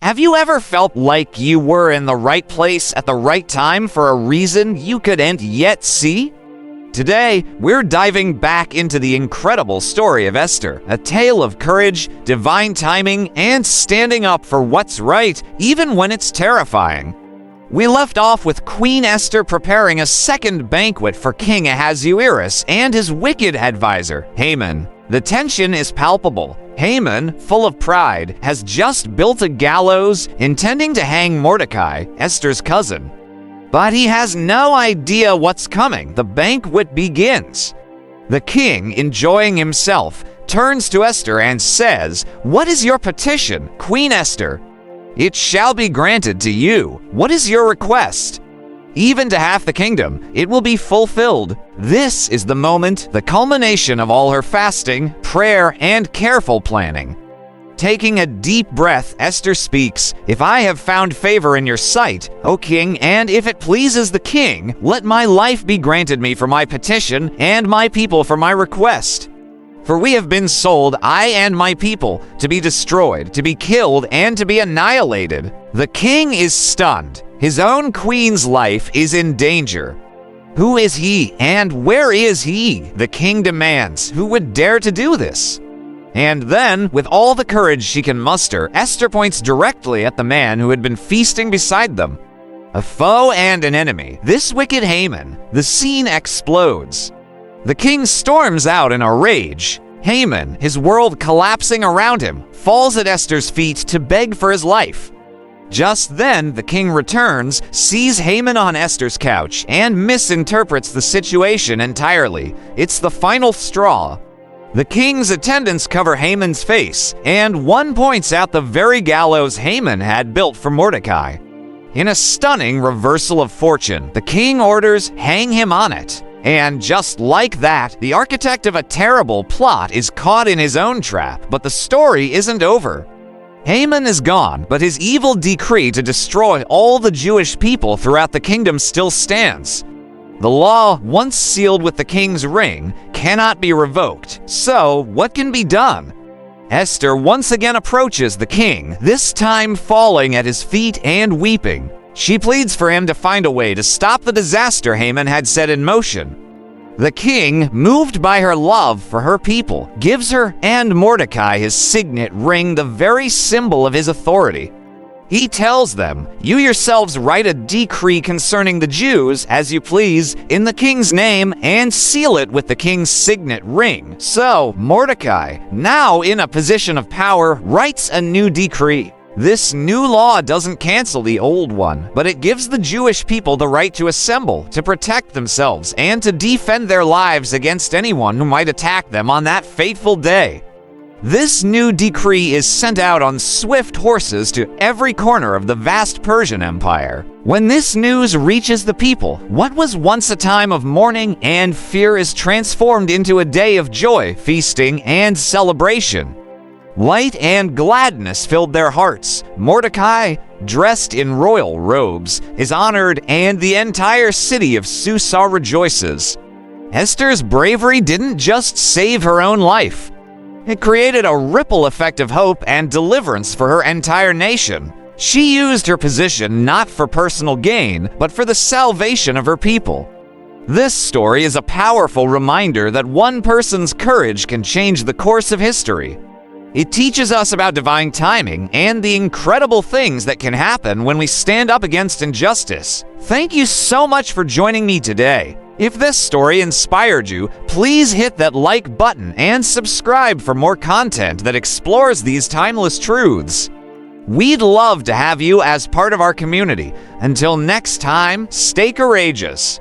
Have you ever felt like you were in the right place at the right time for a reason you couldn't yet see? Today, we're diving back into the incredible story of Esther, a tale of courage, divine timing, and standing up for what's right, even when it's terrifying. We left off with Queen Esther preparing a second banquet for King Ahasuerus and his wicked advisor, Haman. The tension is palpable. Haman, full of pride, has just built a gallows intending to hang Mordecai, Esther's cousin. But he has no idea what's coming. The banquet begins. The king, enjoying himself, turns to Esther and says, "What is your petition, Queen Esther?" "It shall be granted to you. What is your request?" "Even to half the kingdom, it will be fulfilled." This is the moment, the culmination of all her fasting, prayer, and careful planning. Taking a deep breath, Esther speaks, "If I have found favor in your sight, O king, and if it pleases the king, let my life be granted me for my petition and my people for my request. For we have been sold, I and my people, to be destroyed, to be killed, and to be annihilated." The king is stunned. His own queen's life is in danger. Who is he and where is he? The king demands. Who would dare to do this? And then, with all the courage she can muster, Esther points directly at the man who had been feasting beside them. A foe and an enemy, this wicked Haman. The scene explodes. The king storms out in a rage. Haman, his world collapsing around him, falls at Esther's feet to beg for his life. Just then, the king returns, sees Haman on Esther's couch, and misinterprets the situation entirely. It's the final straw. The king's attendants cover Haman's face, and one points out the very gallows Haman had built for Mordecai. In a stunning reversal of fortune, the king orders, "Hang him on it." And just like that, the architect of a terrible plot is caught in his own trap, but the story isn't over. Haman is gone, but his evil decree to destroy all the Jewish people throughout the kingdom still stands. The law, once sealed with the king's ring, cannot be revoked. So, what can be done? Esther once again approaches the king, this time falling at his feet and weeping. She pleads for him to find a way to stop the disaster Haman had set in motion. The king, moved by her love for her people, gives her and Mordecai his signet ring, the very symbol of his authority. He tells them, "You yourselves write a decree concerning the Jews, as you please, in the king's name, and seal it with the king's signet ring." So, Mordecai, now in a position of power, writes a new decree. This new law doesn't cancel the old one, but it gives the Jewish people the right to assemble, to protect themselves, and to defend their lives against anyone who might attack them on that fateful day. This new decree is sent out on swift horses to every corner of the vast Persian Empire. When this news reaches the people, what was once a time of mourning and fear is transformed into a day of joy, feasting, and celebration. Light and gladness filled their hearts. Mordecai, dressed in royal robes, is honored, and the entire city of Susa rejoices. Esther's bravery didn't just save her own life. It created a ripple effect of hope and deliverance for her entire nation. She used her position not for personal gain, but for the salvation of her people. This story is a powerful reminder that one person's courage can change the course of history. It teaches us about divine timing and the incredible things that can happen when we stand up against injustice. Thank you so much for joining me today. If this story inspired you, please hit that like button and subscribe for more content that explores these timeless truths. We'd love to have you as part of our community. Until next time, stay courageous.